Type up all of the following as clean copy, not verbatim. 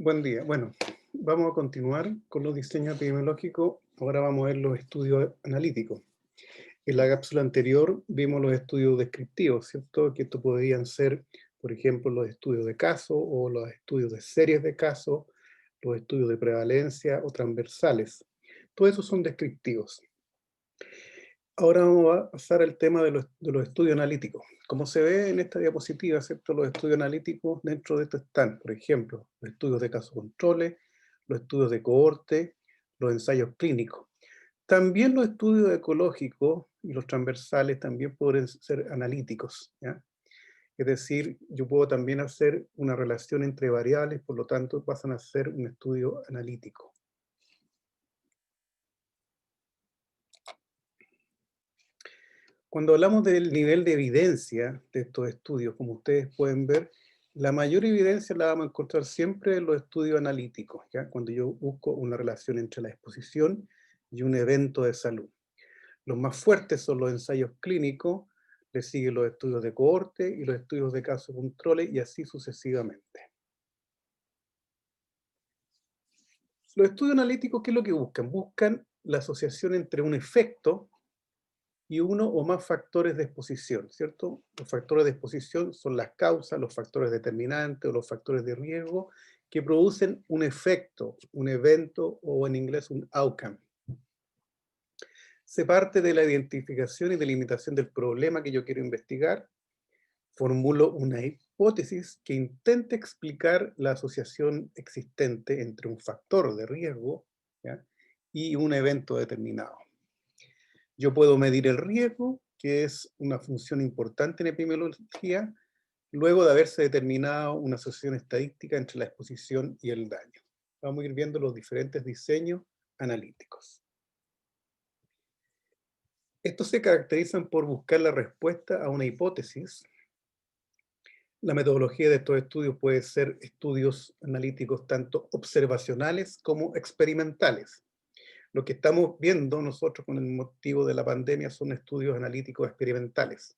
Buen día. Bueno, vamos a continuar con los diseños epidemiológicos. Ahora vamos a ver los estudios analíticos. En la cápsula anterior vimos los estudios descriptivos, ¿cierto? Que estos podrían ser, por ejemplo, los estudios de caso o los estudios de series de casos, los estudios de prevalencia o transversales. Todos esos son descriptivos. Ahora vamos a pasar al tema de los estudios analíticos. Como se ve en esta diapositiva, ¿cierto? Los estudios analíticos dentro de esto están, por ejemplo, los estudios de casos controles, los estudios de cohorte, los ensayos clínicos. También los estudios ecológicos y los transversales también pueden ser analíticos, ¿ya? Es decir, yo puedo también hacer una relación entre variables, por lo tanto pasan a ser un estudio analítico. Cuando hablamos del nivel de evidencia de estos estudios, como ustedes pueden ver, la mayor evidencia la vamos a encontrar siempre en los estudios analíticos, ¿ya? Cuando yo busco una relación entre la exposición y un evento de salud. Los más fuertes son los ensayos clínicos, le siguen los estudios de cohorte y los estudios de casos controles y así sucesivamente. Los estudios analíticos, ¿qué es lo que buscan? Buscan la asociación entre un efecto y uno o más factores de exposición, ¿cierto? Los factores de exposición son las causas, los factores determinantes o los factores de riesgo que producen un efecto, un evento o en inglés un outcome. Se parte de la identificación y delimitación del problema que yo quiero investigar, formulo una hipótesis que intente explicar la asociación existente entre un factor de riesgo, ¿ya? Y un evento determinado. Yo puedo medir el riesgo, que es una función importante en epidemiología, luego de haberse determinado una asociación estadística entre la exposición y el daño. Vamos a ir viendo los diferentes diseños analíticos. Estos se caracterizan por buscar la respuesta a una hipótesis. La metodología de estos estudios puede ser estudios analíticos tanto observacionales como experimentales. Lo que estamos viendo nosotros con el motivo de la pandemia son estudios analíticos experimentales.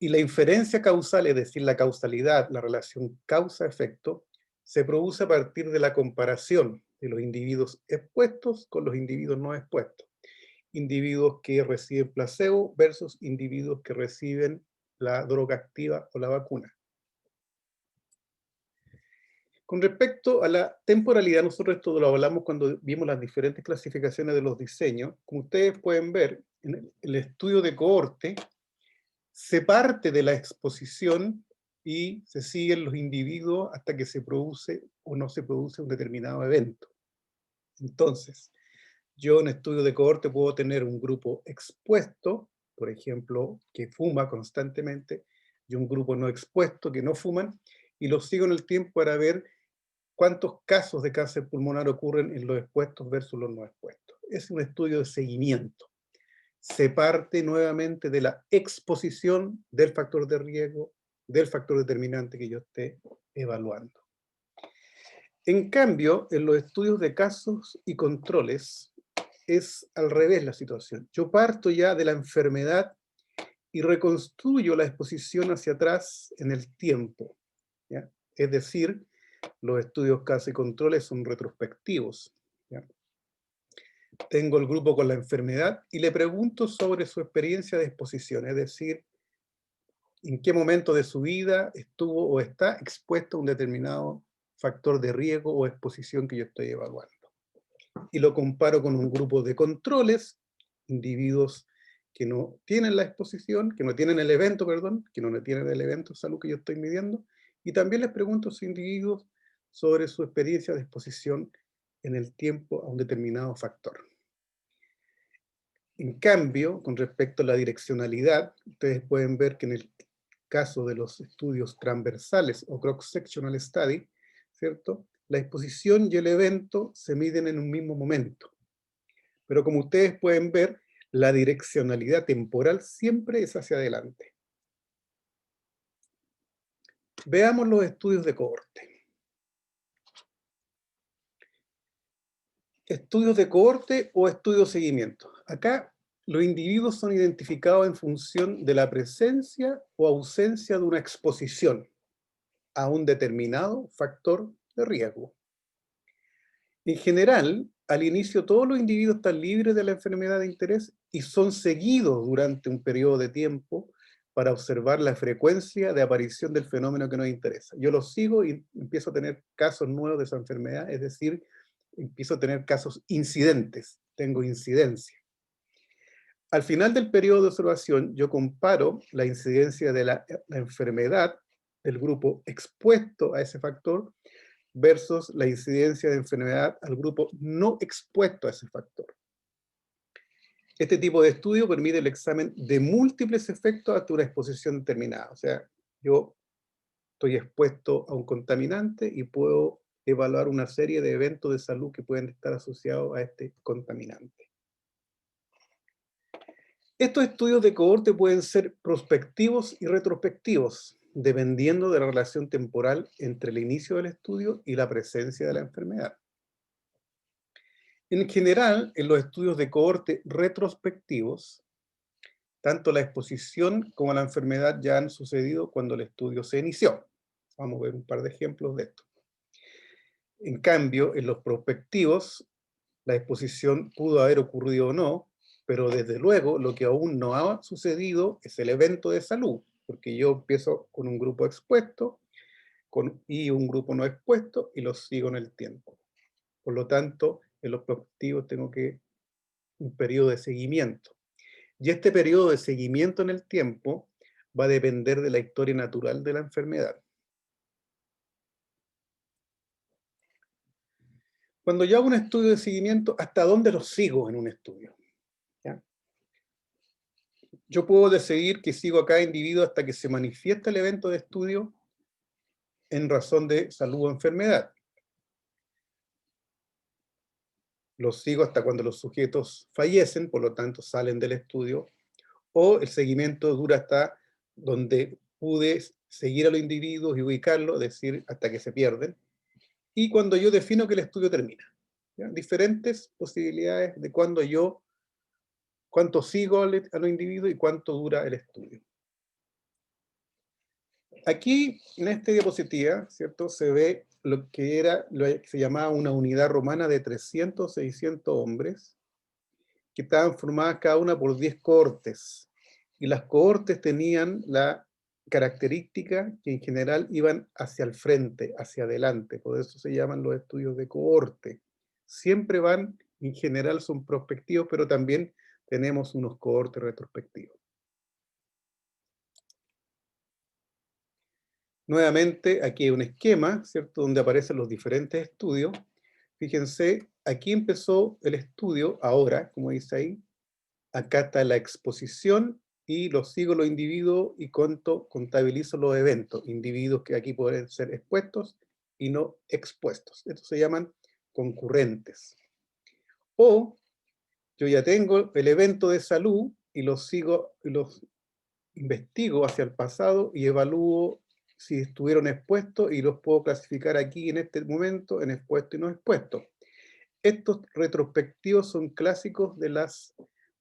Y la inferencia causal, es decir, la causalidad, la relación causa-efecto, se produce a partir de la comparación de los individuos expuestos con los individuos no expuestos. Individuos que reciben placebo versus individuos que reciben la droga activa o la vacuna. Con respecto a la temporalidad, nosotros esto lo hablamos cuando vimos las diferentes clasificaciones de los diseños. Como ustedes pueden ver, en el estudio de cohorte, se parte de la exposición y se siguen los individuos hasta que se produce o no se produce un determinado evento. Entonces, yo en estudio de cohorte puedo tener un grupo expuesto, por ejemplo, que fuma constantemente, y un grupo no expuesto, que no fuman, y los sigo en el tiempo para ver cuántos casos de cáncer pulmonar ocurren en los expuestos versus los no expuestos. Es un estudio de seguimiento. Se parte nuevamente de la exposición del factor de riesgo, del factor determinante que yo esté evaluando. En cambio, en los estudios de casos y controles, es al revés la situación. Yo parto ya de la enfermedad y reconstruyo la exposición hacia atrás en el tiempo, ¿ya? Es decir, los estudios casos y controles son retrospectivos, ¿ya? Tengo el grupo con la enfermedad y le pregunto sobre su experiencia de exposición, es decir, en qué momento de su vida estuvo o está expuesto a un determinado factor de riesgo o exposición que yo estoy evaluando. Y lo comparo con un grupo de controles, individuos que no tienen la exposición, que no tienen el evento, perdón, que no tienen el evento de salud que yo estoy midiendo, y también les pregunto a esos individuos sobre su experiencia de exposición en el tiempo a un determinado factor. En cambio, con respecto a la direccionalidad, ustedes pueden ver que en el caso de los estudios transversales o cross-sectional study, ¿cierto? La exposición y el evento se miden en un mismo momento. Pero como ustedes pueden ver, la direccionalidad temporal siempre es hacia adelante. Veamos los estudios de cohorte. Estudios de cohorte o estudios de seguimiento. Acá los individuos son identificados en función de la presencia o ausencia de una exposición a un determinado factor de riesgo. En general, al inicio todos los individuos están libres de la enfermedad de interés y son seguidos durante un periodo de tiempo para observar la frecuencia de aparición del fenómeno que nos interesa. Yo los sigo y empiezo a tener casos nuevos de esa enfermedad, es decir, empiezo a tener casos incidentes, tengo incidencia. Al final del periodo de observación, yo comparo la incidencia de la enfermedad del grupo expuesto a ese factor versus la incidencia de enfermedad al grupo no expuesto a ese factor. Este tipo de estudio permite el examen de múltiples efectos ante una exposición determinada. O sea, yo estoy expuesto a un contaminante y puedo evaluar una serie de eventos de salud que pueden estar asociados a este contaminante. Estos estudios de cohorte pueden ser prospectivos y retrospectivos, dependiendo de la relación temporal entre el inicio del estudio y la presencia de la enfermedad. En general, en los estudios de cohorte retrospectivos, tanto la exposición como la enfermedad ya han sucedido cuando el estudio se inició. Vamos a ver un par de ejemplos de esto. En cambio, en los prospectivos, la exposición pudo haber ocurrido o no, pero desde luego lo que aún no ha sucedido es el evento de salud, porque yo empiezo con un grupo expuesto y un grupo no expuesto y los sigo en el tiempo. Por lo tanto, en los prospectivos tengo un periodo de seguimiento. Y este periodo de seguimiento en el tiempo va a depender de la historia natural de la enfermedad. Cuando yo hago un estudio de seguimiento, ¿hasta dónde los sigo en un estudio? ¿Ya? Yo puedo decidir que sigo a cada individuo hasta que se manifiesta el evento de estudio en razón de salud o enfermedad. Los sigo hasta cuando los sujetos fallecen, por lo tanto salen del estudio, o el seguimiento dura hasta donde pude seguir a los individuos y ubicarlos, es decir, hasta que se pierden, y cuando yo defino que el estudio termina. ¿Ya? Diferentes posibilidades de cuánto sigo a los individuos y cuánto dura el estudio. Aquí, en esta diapositiva, ¿cierto? Se ve lo que se llamaba una unidad romana de 300 o 600 hombres, que estaban formadas cada una por 10 cohortes. Y las cohortes tenían la característica que en general iban hacia el frente, hacia adelante. Por eso se llaman los estudios de cohorte. Siempre van, en general son prospectivos, pero también tenemos unos cohortes retrospectivos. Nuevamente, aquí hay un esquema, ¿cierto?, donde aparecen los diferentes estudios. Fíjense, aquí empezó el estudio, ahora, como dice ahí, acá está la exposición y los sigo los individuos y contabilizo los eventos, individuos que aquí pueden ser expuestos y no expuestos. Estos se llaman concurrentes. O yo ya tengo el evento de salud y los sigo y los investigo hacia el pasado y evalúo si estuvieron expuestos y los puedo clasificar aquí en este momento en expuesto y no expuesto. Estos retrospectivos son clásicos de las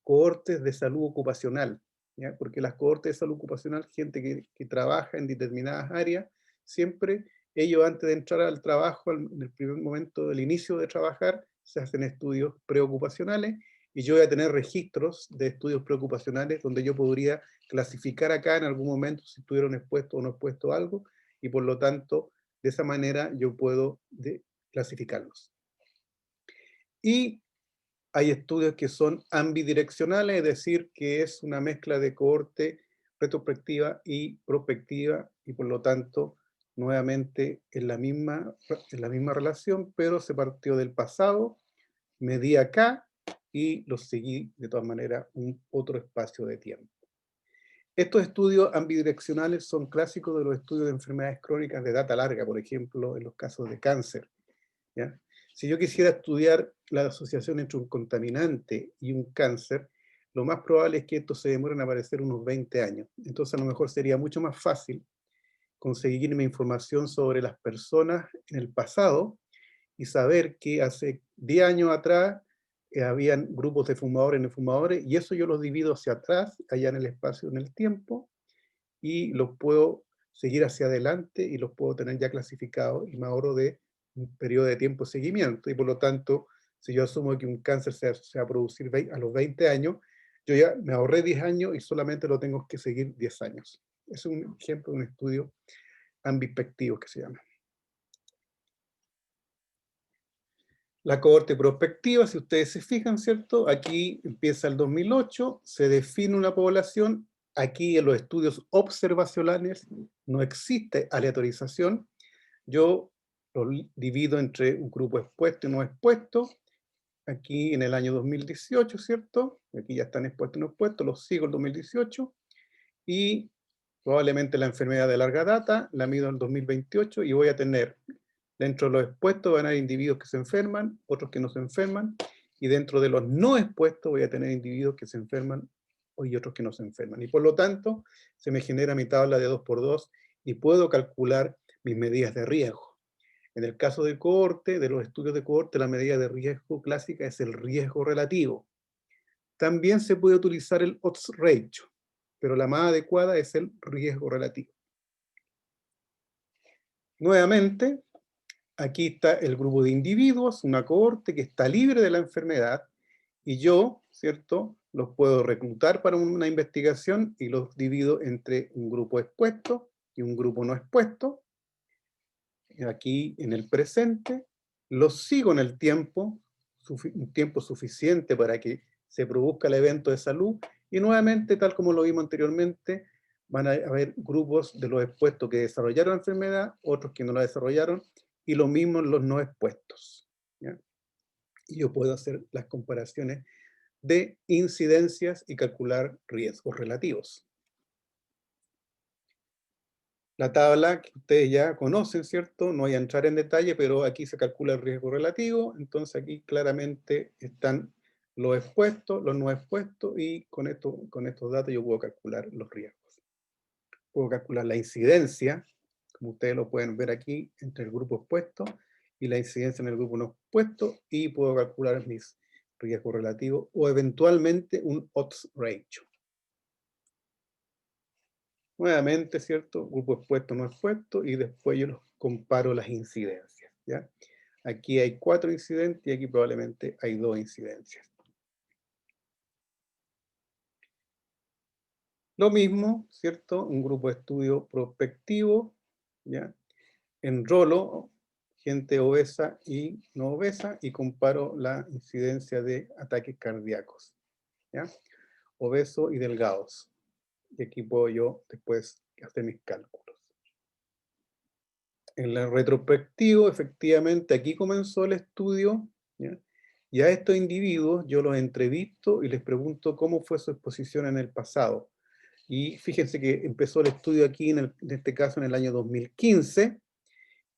cohortes de salud ocupacional, ¿ya? Porque las cohortes de salud ocupacional, gente que trabaja en determinadas áreas, siempre ellos antes de entrar al trabajo, en el primer momento del inicio de trabajar, se hacen estudios preocupacionales y yo voy a tener registros de estudios preocupacionales donde yo podría clasificar acá en algún momento si estuvieron expuestos o no expuestos a algo y por lo tanto de esa manera yo puedo clasificarlos. Y hay estudios que son ambidireccionales, es decir, que es una mezcla de cohorte retrospectiva y prospectiva, y por lo tanto, nuevamente en la misma relación, pero se partió del pasado, medí acá y los seguí de todas maneras otro espacio de tiempo. Estos estudios ambidireccionales son clásicos de los estudios de enfermedades crónicas de data larga, por ejemplo, en los casos de cáncer, ¿ya? Si yo quisiera estudiar la asociación entre un contaminante y un cáncer, lo más probable es que estos se demoren a aparecer unos 20 años. Entonces a lo mejor sería mucho más fácil conseguirme información sobre las personas en el pasado y saber que hace 10 años atrás habían grupos de fumadores y no fumadores, y eso yo los divido hacia atrás, allá en el espacio, en el tiempo, y los puedo seguir hacia adelante y los puedo tener ya clasificados y me ahorro de un periodo de tiempo de seguimiento, y por lo tanto, si yo asumo que un cáncer se va a producir a los 20 años, yo ya me ahorré 10 años y solamente lo tengo que seguir 10 años. Es un ejemplo de un estudio ambispectivo que se llama. La cohorte prospectiva, si ustedes se fijan, ¿cierto? Aquí empieza el 2008, se define una población. Aquí en los estudios observacionales no existe aleatorización. Yo lo divido entre un grupo expuesto y no expuesto. Aquí en el año 2018, ¿cierto? Aquí ya están expuestos y no expuestos, los sigo el 2018. Y probablemente la enfermedad de larga data la mido en el 2028 y voy a tener, dentro de los expuestos van a haber individuos que se enferman, otros que no se enferman, y dentro de los no expuestos voy a tener individuos que se enferman y otros que no se enferman. Y por lo tanto, se me genera mi tabla de 2×2 y puedo calcular mis medidas de riesgo. En el caso de cohorte, de los estudios de cohorte, la medida de riesgo clásica es el riesgo relativo. También se puede utilizar el odds ratio, pero la más adecuada es el riesgo relativo. Nuevamente, aquí está el grupo de individuos, una cohorte que está libre de la enfermedad, y yo, ¿cierto?, los puedo reclutar para una investigación y los divido entre un grupo expuesto y un grupo no expuesto. Aquí en el presente, los sigo en el tiempo, un tiempo suficiente para que se produzca el evento de salud, y nuevamente, tal como lo vimos anteriormente, van a haber grupos de los expuestos que desarrollaron la enfermedad, otros que no la desarrollaron, y lo mismo en los no expuestos, ¿ya? Y yo puedo hacer las comparaciones de incidencias y calcular riesgos relativos. La tabla que ustedes ya conocen, ¿cierto? No voy a entrar en detalle, pero aquí se calcula el riesgo relativo, entonces aquí claramente están los expuestos, los no expuestos, y con estos datos yo puedo calcular los riesgos. Puedo calcular la incidencia, como ustedes lo pueden ver aquí, entre el grupo expuesto y la incidencia en el grupo no expuesto, y puedo calcular mis riesgos relativos o eventualmente un odds ratio. Nuevamente, ¿cierto? Grupo expuesto, no expuesto, y después yo los comparo las incidencias, ¿ya? Aquí hay 4 incidentes y aquí probablemente hay 2 incidencias. Lo mismo, ¿cierto? Un grupo de estudio prospectivo, ¿ya? Enrolo gente obesa y no obesa y comparo la incidencia de ataques cardíacos, ¿ya? Obesos y delgados. Y aquí puedo yo después hacer mis cálculos. En la retrospectivo, efectivamente, aquí comenzó el estudio, ¿ya? Y a estos individuos yo los entrevisto y les pregunto cómo fue su exposición en el pasado. Y fíjense que empezó el estudio aquí, en este caso en el año 2015,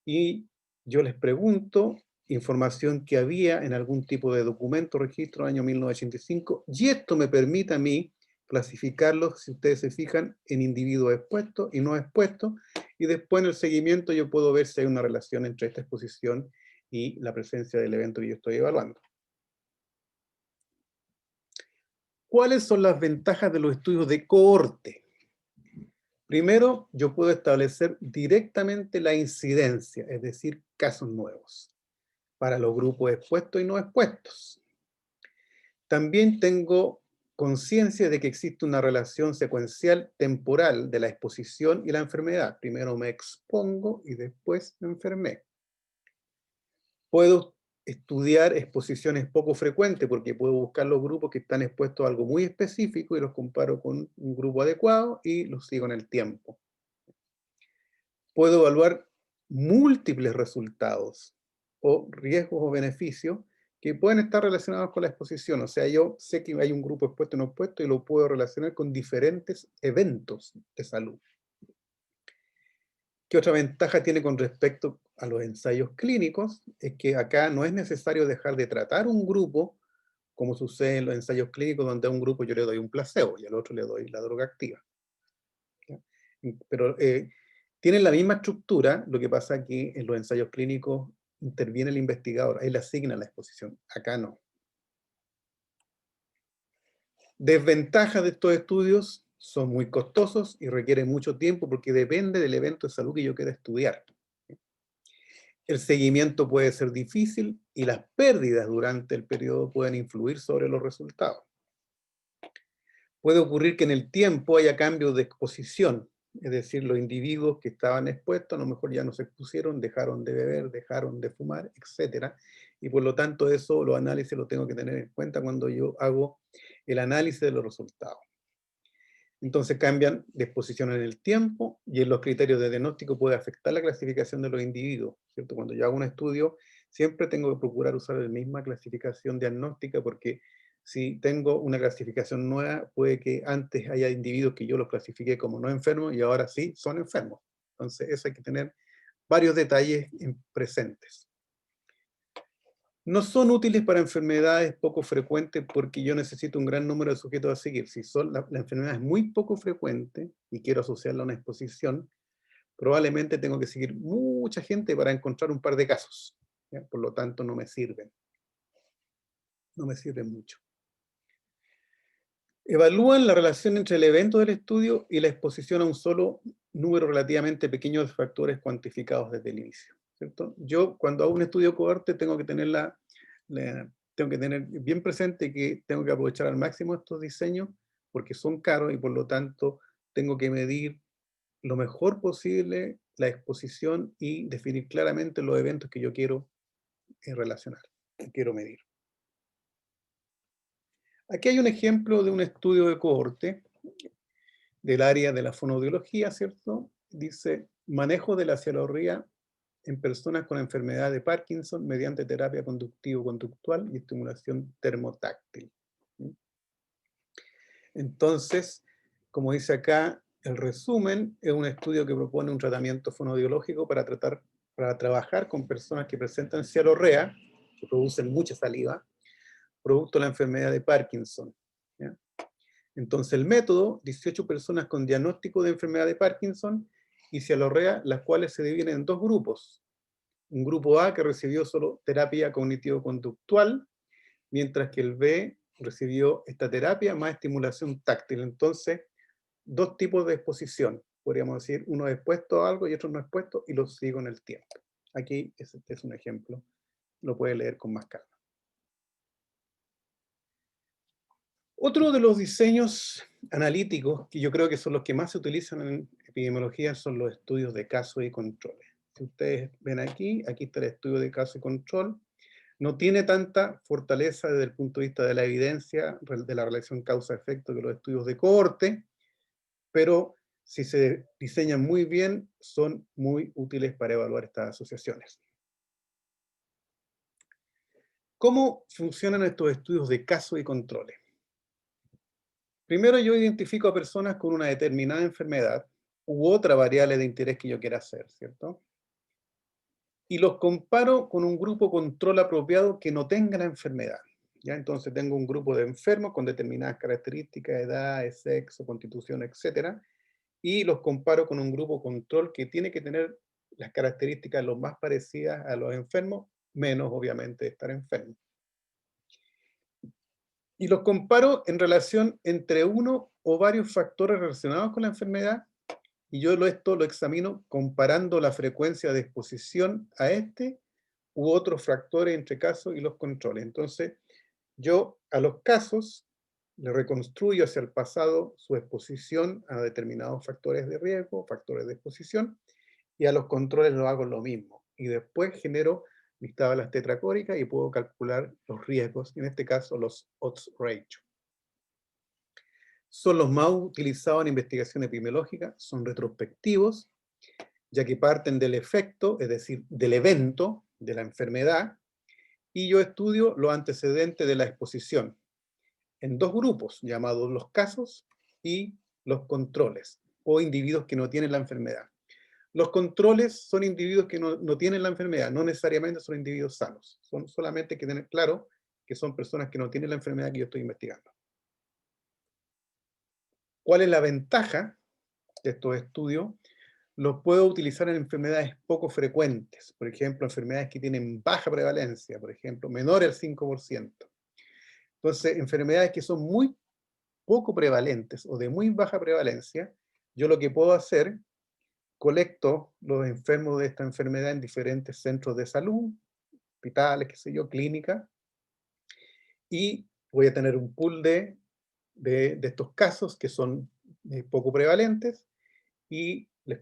y yo les pregunto información que había en algún tipo de documento, registro, año 1985, y esto me permite a mí clasificarlos, si ustedes se fijan, en individuos expuestos y no expuestos, y después en el seguimiento yo puedo ver si hay una relación entre esta exposición y la presencia del evento que yo estoy evaluando. ¿Cuáles son las ventajas de los estudios de cohorte? Primero, yo puedo establecer directamente la incidencia, es decir, casos nuevos, para los grupos expuestos y no expuestos. También tengo conciencia de que existe una relación secuencial temporal de la exposición y la enfermedad. Primero me expongo y después me enfermé. Puedo estudiar exposiciones poco frecuentes porque puedo buscar los grupos que están expuestos a algo muy específico y los comparo con un grupo adecuado y los sigo en el tiempo. Puedo evaluar múltiples resultados o riesgos o beneficios que pueden estar relacionados con la exposición. O sea, yo sé que hay un grupo expuesto y no expuesto y lo puedo relacionar con diferentes eventos de salud. ¿Qué otra ventaja tiene con respecto a los ensayos clínicos? Es que acá no es necesario dejar de tratar un grupo, como sucede en los ensayos clínicos, donde a un grupo yo le doy un placebo y al otro le doy la droga activa. ¿Ya? Pero tienen la misma estructura, lo que pasa que en los ensayos clínicos interviene el investigador, él asigna la exposición, acá no. Desventajas de estos estudios: son muy costosos y requieren mucho tiempo porque depende del evento de salud que yo quiera estudiar. el seguimiento puede ser difícil y las pérdidas durante el periodo pueden influir sobre los resultados. Puede ocurrir que en el tiempo haya cambios de exposición, es decir, los individuos que estaban expuestos a lo mejor ya no se expusieron, dejaron de beber, dejaron de fumar, etc. Y por lo tanto eso, los análisis los tengo que tener en cuenta cuando yo hago el análisis de los resultados. Entonces cambian de exposición en el tiempo y en los criterios de diagnóstico puede afectar la clasificación de los individuos, ¿cierto? Cuando yo hago un estudio, siempre tengo que procurar usar la misma clasificación diagnóstica porque si tengo una clasificación nueva, puede que antes haya individuos que yo los clasifiqué como no enfermos y ahora sí son enfermos. Entonces eso hay que tener varios detalles presentes. No son útiles para enfermedades poco frecuentes porque yo necesito un gran número de sujetos a seguir. Si la enfermedad es muy poco frecuente y quiero asociarla a una exposición, probablemente tengo que seguir mucha gente para encontrar un par de casos, ¿ya? Por lo tanto, no me sirven. No me sirven mucho. Evalúan la relación entre el evento del estudio y la exposición a un solo número relativamente pequeño de factores cuantificados desde el inicio, ¿cierto? Yo, cuando hago un estudio cohorte, tengo que tener tengo que tener bien presente que tengo que aprovechar al máximo estos diseños porque son caros y por lo tanto tengo que medir lo mejor posible la exposición y definir claramente los eventos que yo quiero relacionar, que quiero medir. Aquí hay un ejemplo de un estudio de cohorte del área de la fonoaudiología, ¿cierto? Dice, manejo de la cialorría en personas con enfermedad de Parkinson mediante terapia conductivo-conductual y estimulación termotáctil. Entonces, como dice acá, el resumen es un estudio que propone un tratamiento fonoaudiológico para trabajar con personas que presentan cialorrea, que producen mucha saliva, producto de la enfermedad de Parkinson, ¿ya? Entonces el método, 18 personas con diagnóstico de enfermedad de Parkinson y cialorrea, las cuales se dividen en dos grupos. Un grupo A que recibió solo terapia cognitivo-conductual, mientras que el B recibió esta terapia más estimulación táctil. Entonces, dos tipos de exposición. Podríamos decir, uno es expuesto a algo y otro no expuesto, y los sigo en el tiempo. Aquí es un ejemplo. Lo puede leer con más calma. Otro de los diseños analíticos, que yo creo que son los que más se utilizan en epidemiología, son los estudios de casos y controles. Si ustedes ven aquí está el estudio de caso y control. No tiene tanta fortaleza desde el punto de vista de la evidencia, de la relación causa-efecto que los estudios de cohorte, pero si se diseñan muy bien, son muy útiles para evaluar estas asociaciones. ¿Cómo funcionan estos estudios de casos y controles? Primero yo identifico a personas con una determinada enfermedad u otra variable de interés que yo quiera hacer, ¿cierto? Y los comparo con un grupo control apropiado que no tenga la enfermedad. ¿Ya? Entonces tengo un grupo de enfermos con determinadas características, edad, sexo, constitución, etc. Y los comparo con un grupo control que tiene que tener las características lo más parecidas a los enfermos, menos obviamente estar enfermo. Y los comparo en relación entre uno o varios factores relacionados con la enfermedad, y yo esto lo examino comparando la frecuencia de exposición a este u otros factores entre casos y los controles. Entonces, yo a los casos le reconstruyo hacia el pasado su exposición a determinados factores de riesgo, factores de exposición, y a los controles lo hago lo mismo. Y después genero mis tablas tetracóricas y puedo calcular los riesgos, en este caso los odds ratio. Son los más utilizados en investigación epidemiológica, son retrospectivos, ya que parten del efecto, es decir, del evento de la enfermedad, y yo estudio los antecedentes de la exposición en dos grupos, llamados los casos y los controles, o individuos que no tienen la enfermedad. Los controles son individuos que no tienen la enfermedad, no necesariamente son individuos sanos, son solamente que tener claro que son personas que no tienen la enfermedad que yo estoy investigando. ¿Cuál es la ventaja de estos estudios? Los puedo utilizar en enfermedades poco frecuentes, por ejemplo, enfermedades que tienen baja prevalencia, por ejemplo, menor al 5%. Entonces, enfermedades que son muy poco prevalentes o de muy baja prevalencia, yo lo que puedo hacer colecto los enfermos de esta enfermedad en diferentes centros de salud, hospitales, qué sé yo, clínicas, y voy a tener un pool de estos casos que son poco prevalentes, y les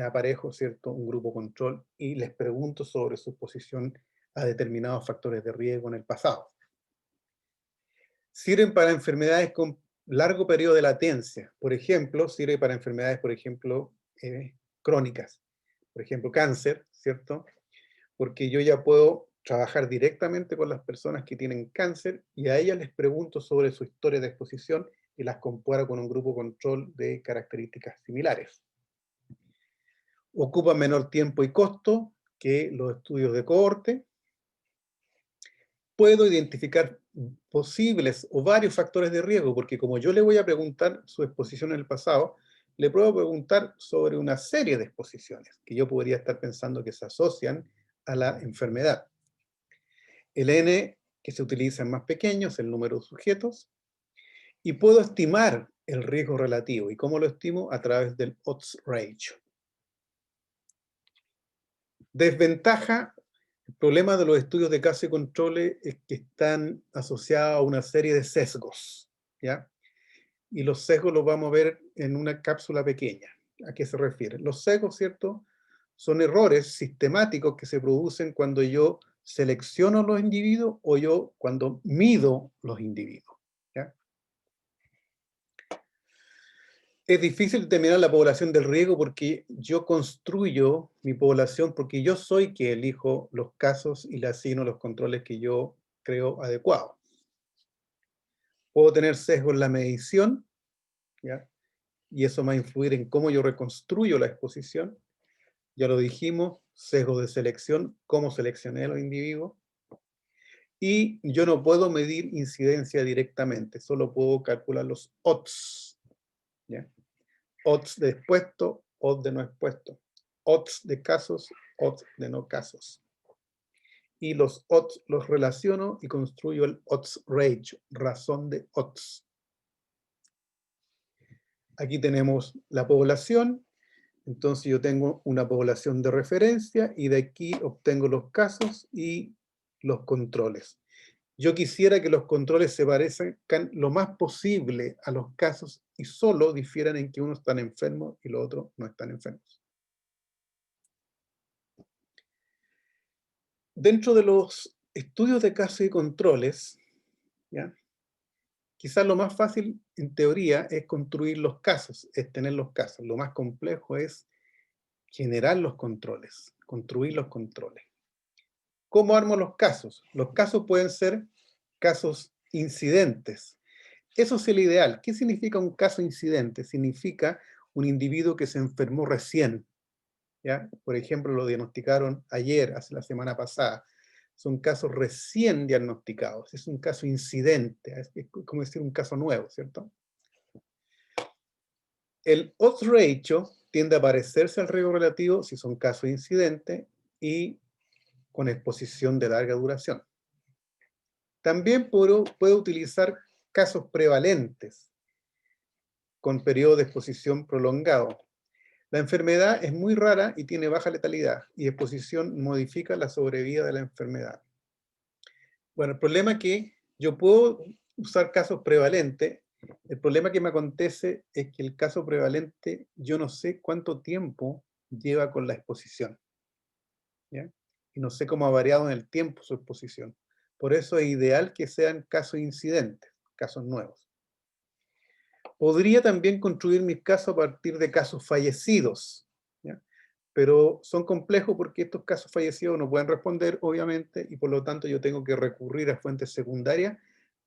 aparejo, ¿cierto?, un grupo control y les pregunto sobre su exposición a determinados factores de riesgo en el pasado. Sirven para enfermedades con largo periodo de latencia. Por ejemplo, sirve para enfermedades, por ejemplo, crónicas. Por ejemplo, cáncer, ¿cierto? Porque yo ya puedo trabajar directamente con las personas que tienen cáncer y a ellas les pregunto sobre su historia de exposición y las comparo con un grupo control de características similares. Ocupa menor tiempo y costo que los estudios de cohorte. Puedo identificar posibles o varios factores de riesgo, porque como yo le voy a preguntar su exposición en el pasado, le puedo preguntar sobre una serie de exposiciones que yo podría estar pensando que se asocian a la enfermedad. El N que se utiliza en más pequeños, el número de sujetos, y puedo estimar el riesgo relativo. ¿Y cómo lo estimo? A través del odds ratio. Desventaja. El problema de los estudios de casos y controles es que están asociados a una serie de sesgos, ¿ya? Y los sesgos los vamos a ver en una cápsula pequeña. ¿A qué se refiere? Los sesgos, ¿cierto?, son errores sistemáticos que se producen cuando yo selecciono los individuos o yo cuando mido los individuos, ¿ya? Es difícil determinar la población del riesgo porque yo construyo mi población, porque yo soy quien elijo los casos y le asigno los controles que yo creo adecuados. Puedo tener sesgo en la medición, ¿ya? Y eso va a influir en cómo yo reconstruyo la exposición. Ya lo dijimos, sesgo de selección, cómo seleccioné a los individuos. Y yo no puedo medir incidencia directamente, solo puedo calcular los odds, ¿ya? Odds de expuesto, odds de no expuesto, odds de casos, odds de no casos. Y los odds los relaciono y construyo el odds ratio, razón de odds. Aquí tenemos la población, entonces yo tengo una población de referencia y de aquí obtengo los casos y los controles. Yo quisiera que los controles se parezcan lo más posible a los casos y solo difieran en que uno está enfermo y los otros no están enfermos. Dentro de los estudios de casos y controles, ¿ya?, quizás lo más fácil en teoría es construir los casos, es tener los casos. Lo más complejo es generar los controles, construir los controles. ¿Cómo armo los casos? Los casos pueden ser casos incidentes. Eso es el ideal. ¿Qué significa un caso incidente? Significa un individuo que se enfermó recién, ¿ya? Por ejemplo, lo diagnosticaron ayer, hace la semana pasada. Son casos recién diagnosticados. Es un caso incidente. Es como decir un caso nuevo, ¿cierto? El odds ratio tiende a parecerse al riesgo relativo si son casos incidentes y con exposición de larga duración. También puedo utilizar casos prevalentes con periodo de exposición prolongado. La enfermedad es muy rara y tiene baja letalidad, y exposición modifica la sobrevida de la enfermedad. Bueno, el problema es que yo puedo usar casos prevalentes. El problema que me acontece es que el caso prevalente, yo no sé cuánto tiempo lleva con la exposición, ¿ya? Y no sé cómo ha variado en el tiempo su exposición. Por eso es ideal que sean casos incidentes, casos nuevos. Podría también construir mis casos a partir de casos fallecidos, ¿ya? Pero son complejos porque estos casos fallecidos no pueden responder, obviamente, y por lo tanto yo tengo que recurrir a fuentes secundarias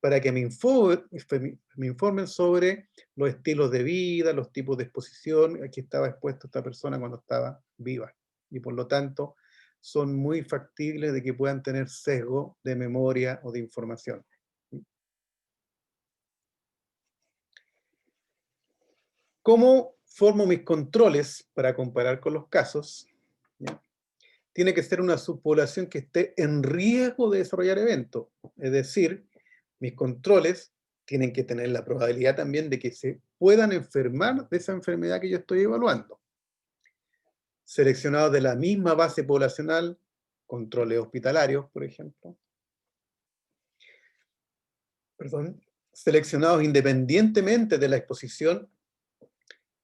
para que me informen sobre los estilos de vida, los tipos de exposición a que estaba expuesta esta persona cuando estaba viva. Y por lo tanto, son muy factibles de que puedan tener sesgo de memoria o de información. ¿Cómo formo mis controles para comparar con los casos? ¿Ya? Tiene que ser una subpoblación que esté en riesgo de desarrollar eventos. Es decir, mis controles tienen que tener la probabilidad también de que se puedan enfermar de esa enfermedad que yo estoy evaluando. seleccionados de la misma base poblacional, controles hospitalarios, por ejemplo. Perdón, seleccionados independientemente de la exposición.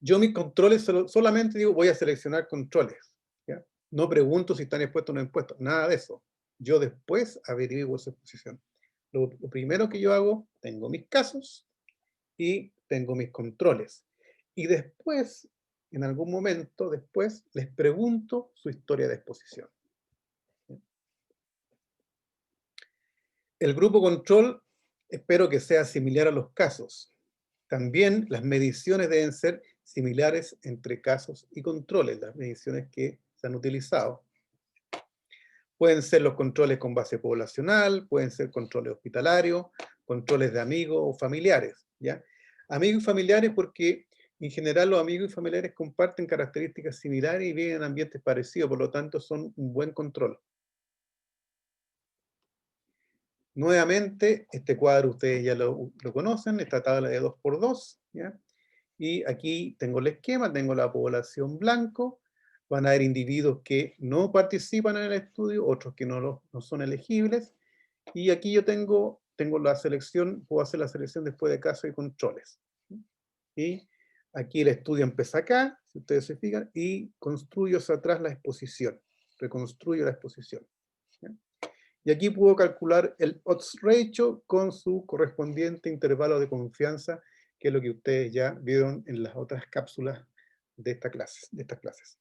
Yo mis controles solamente digo, voy a seleccionar controles, ¿ya? No pregunto si están expuestos o no expuestos, nada de eso. Yo después averiguo su exposición. Lo primero que yo hago, tengo mis casos y tengo mis controles. Y después, en algún momento después, les pregunto su historia de exposición. El grupo control espero que sea similar a los casos. También las mediciones deben ser similares entre casos y controles, las mediciones que se han utilizado. Pueden ser los controles con base poblacional, pueden ser controles hospitalarios, controles de amigos o familiares, ¿ya? Amigos y familiares porque en general los amigos y familiares comparten características similares y viven en ambientes parecidos, por lo tanto son un buen control. Nuevamente, este cuadro ustedes ya lo conocen, esta tabla de 2×2, ¿ya? Y aquí tengo el esquema, tengo la población blanco, van a haber individuos que no participan en el estudio, otros que no son elegibles, y aquí yo tengo la selección, puedo hacer la selección después de casos y controles. Y aquí el estudio empieza acá, si ustedes se fijan, y construyo hacia atrás la exposición, reconstruyo la exposición, ¿ya? Y aquí puedo calcular el odds ratio con su correspondiente intervalo de confianza, que es lo que ustedes ya vieron en las otras cápsulas de estas clases.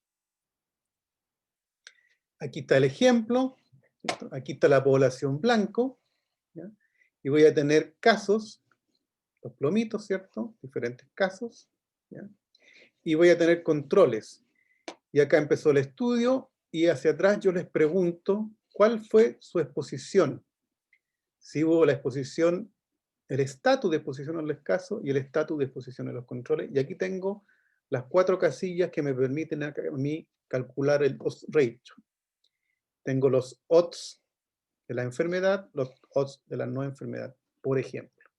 Aquí está el ejemplo, ¿cierto? Aquí está la población blanco, ¿ya? Y voy a tener casos, los plomitos, ¿cierto? Diferentes casos, ¿ya? Y voy a tener controles. Y acá empezó el estudio, y hacia atrás yo les pregunto cuál fue su exposición. Si hubo la exposición, el estatus de exposición en los casos y el estatus de exposición en los controles. Y aquí tengo las 4 casillas que me permiten a mí calcular el odds ratio. Tengo los odds de la enfermedad, los odds de la no enfermedad, por ejemplo.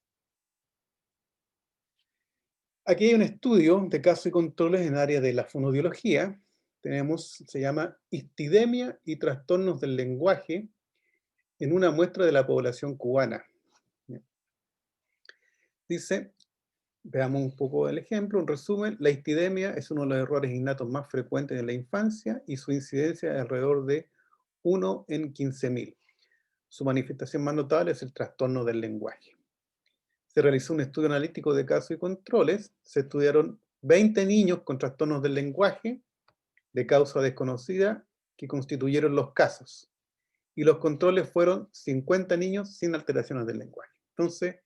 Aquí hay un estudio de casos y controles en área de la fonoaudiología. Se llama histidemia y trastornos del lenguaje en una muestra de la población cubana. Dice, veamos un poco el ejemplo, un resumen. La histidemia es uno de los errores innatos más frecuentes en la infancia y su incidencia es alrededor de 1 en 15.000. Su manifestación más notable es el trastorno del lenguaje. Se realizó un estudio analítico de casos y controles. Se estudiaron 20 niños con trastornos del lenguaje de causa desconocida que constituyeron los casos. Y los controles fueron 50 niños sin alteraciones del lenguaje. Entonces,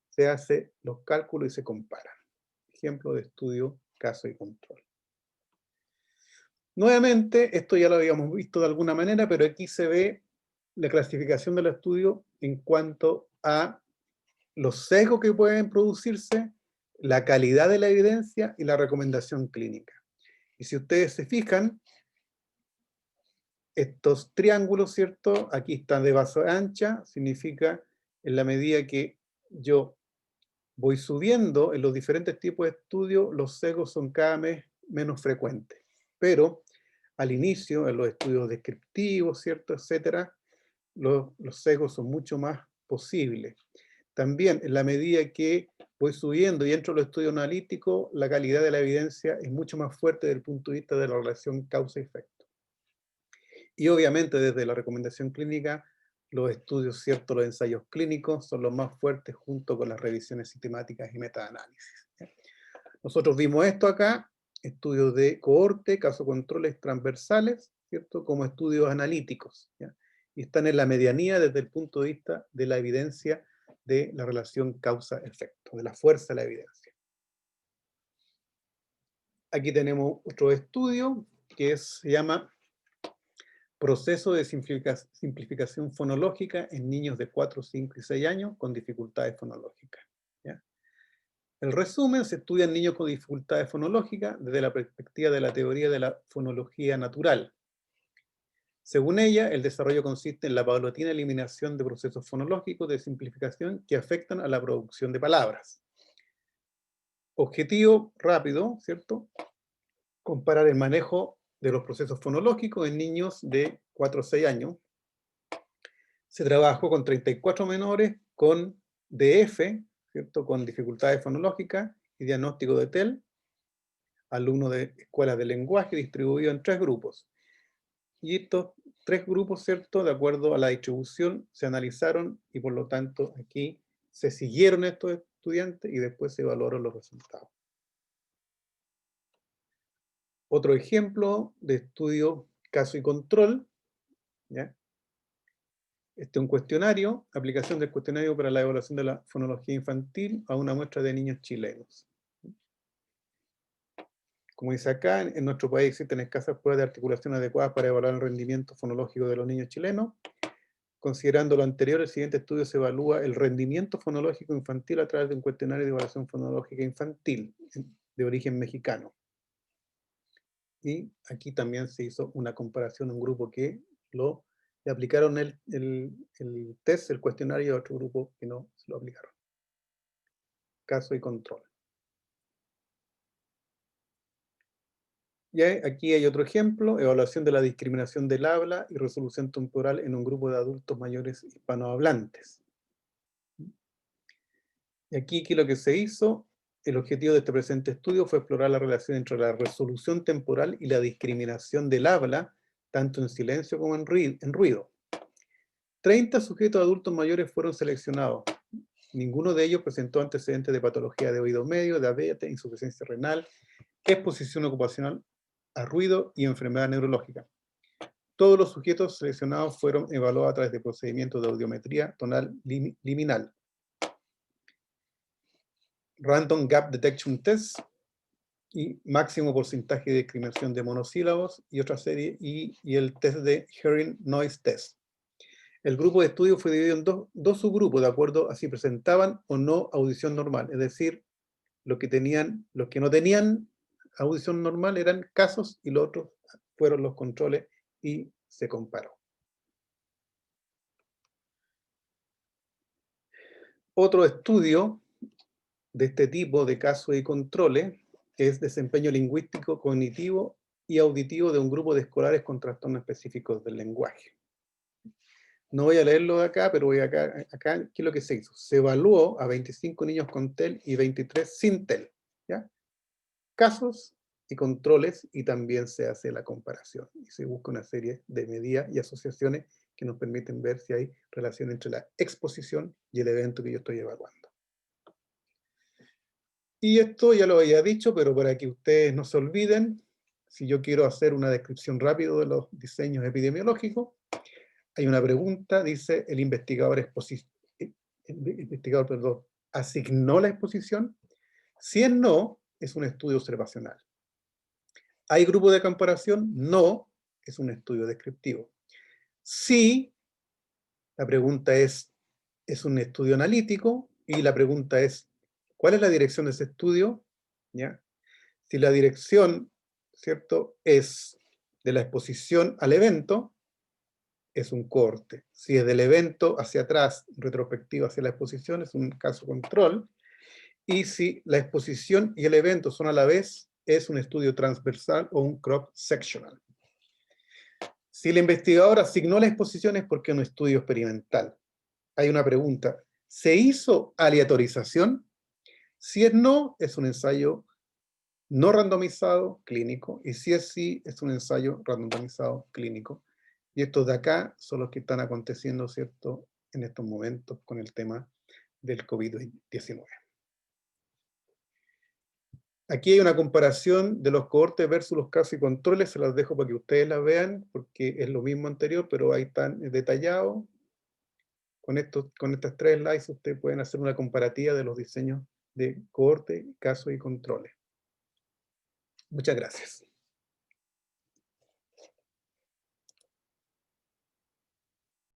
se hace los cálculos y se comparan. Ejemplo de estudio, caso y control. Nuevamente, esto ya lo habíamos visto de alguna manera, pero aquí se ve la clasificación del estudio en cuanto a los sesgos que pueden producirse, la calidad de la evidencia y la recomendación clínica. Y si ustedes se fijan, estos triángulos, ¿cierto? Aquí están de base ancha, significa en la medida que yo voy subiendo en los diferentes tipos de estudios, los sesgos son cada vez menos frecuentes. Pero al inicio, en los estudios descriptivos, ¿cierto? Etcétera, los sesgos son mucho más posibles. También, en la medida que voy subiendo y entro en los estudios analíticos, la calidad de la evidencia es mucho más fuerte desde el punto de vista de la relación causa-efecto. Y obviamente, desde la recomendación clínica, los estudios, ¿cierto? Los ensayos clínicos son los más fuertes junto con las revisiones sistemáticas y metaanálisis. Nosotros vimos esto acá, estudios de cohorte, caso-controles transversales, ¿cierto? Como estudios analíticos, ¿ya? Y están en la medianía desde el punto de vista de la evidencia de la relación causa-efecto, de la fuerza de la evidencia. Aquí tenemos otro estudio que se llama Proceso de simplificación fonológica en niños de 4, 5 y 6 años con dificultades fonológicas, ¿ya? El resumen: se estudian niños con dificultades fonológicas desde la perspectiva de la teoría de la fonología natural. Según ella, el desarrollo consiste en la paulatina eliminación de procesos fonológicos de simplificación que afectan a la producción de palabras. Objetivo rápido, ¿cierto? Comparar el manejo de los procesos fonológicos en niños de 4 a 6 años. Se trabajó con 34 menores con DF, ¿cierto? Con dificultades fonológicas y diagnóstico de TEL, alumnos de escuelas de lenguaje distribuidos en 3 grupos. Y estos 3 grupos, ¿cierto? De acuerdo a la distribución, se analizaron y por lo tanto aquí se siguieron estos estudiantes y después se evaluaron los resultados. Otro ejemplo de estudio caso y control, ¿ya? Este es un cuestionario, aplicación del cuestionario para la evaluación de la fonología infantil a una muestra de niños chilenos. Como dice acá, en nuestro país existen escasas pruebas de articulación adecuadas para evaluar el rendimiento fonológico de los niños chilenos. Considerando lo anterior, el siguiente estudio se evalúa el rendimiento fonológico infantil a través de un cuestionario de evaluación fonológica infantil de origen mexicano. Y aquí también se hizo una comparación a un grupo que le aplicaron el test, el cuestionario, y a otro grupo que no se lo aplicaron. Caso y control. Y aquí hay otro ejemplo, evaluación de la discriminación del habla y resolución temporal en un grupo de adultos mayores hispanohablantes. Y aquí lo que se hizo, el objetivo de este presente estudio fue explorar la relación entre la resolución temporal y la discriminación del habla, tanto en silencio como en ruido. 30 sujetos adultos mayores fueron seleccionados. Ninguno de ellos presentó antecedentes de patología de oído medio, diabetes, insuficiencia renal, exposición ocupacional a ruido y enfermedad neurológica. Todos los sujetos seleccionados fueron evaluados a través de procedimientos de audiometría tonal liminal, Random Gap Detection Test y máximo porcentaje de discriminación de monosílabos y otra serie, y el test de Hearing Noise Test. El grupo de estudio fue dividido en dos subgrupos de acuerdo a si presentaban o no audición normal, es decir, los que no tenían audición normal eran casos y los otros fueron los controles y se comparó. Otro estudio de este tipo de casos y controles es desempeño lingüístico, cognitivo y auditivo de un grupo de escolares con trastornos específicos del lenguaje. No voy a leerlo de acá, pero voy acá, ¿qué es lo que se hizo? Se evaluó a 25 niños con TEL y 23 sin TEL, ¿ya? Casos y controles, y también se hace la comparación. Y se busca una serie de medidas y asociaciones que nos permiten ver si hay relación entre la exposición y el evento que yo estoy evaluando. Y esto ya lo había dicho, pero para que ustedes no se olviden, si yo quiero hacer una descripción rápida de los diseños epidemiológicos, hay una pregunta, dice, el investigador asignó la exposición. Si es no, es un estudio observacional. ¿Hay grupo de comparación? No, es un estudio descriptivo. Sí, la pregunta es un estudio analítico, y la pregunta es, ¿cuál es la dirección de ese estudio? ¿Ya? Si la dirección, ¿cierto?, es de la exposición al evento, es un cohorte. Si es del evento hacia atrás, retrospectivo hacia la exposición, es un caso control. Y si la exposición y el evento son a la vez, es un estudio transversal o un cross-sectional. Si el investigador asignó la exposición es porque es un estudio experimental. Hay una pregunta, ¿se hizo aleatorización? Si es no, es un ensayo no randomizado clínico, y si es sí, es un ensayo randomizado clínico. Y estos de acá son los que están aconteciendo, ¿cierto?, en estos momentos con el tema del COVID-19. Aquí hay una comparación de los cohortes versus los casos y controles, se las dejo para que ustedes las vean, porque es lo mismo anterior, pero ahí están detallados. Con estas 3 slides ustedes pueden hacer una comparativa de los diseños de cohorte, casos y controles. Muchas gracias.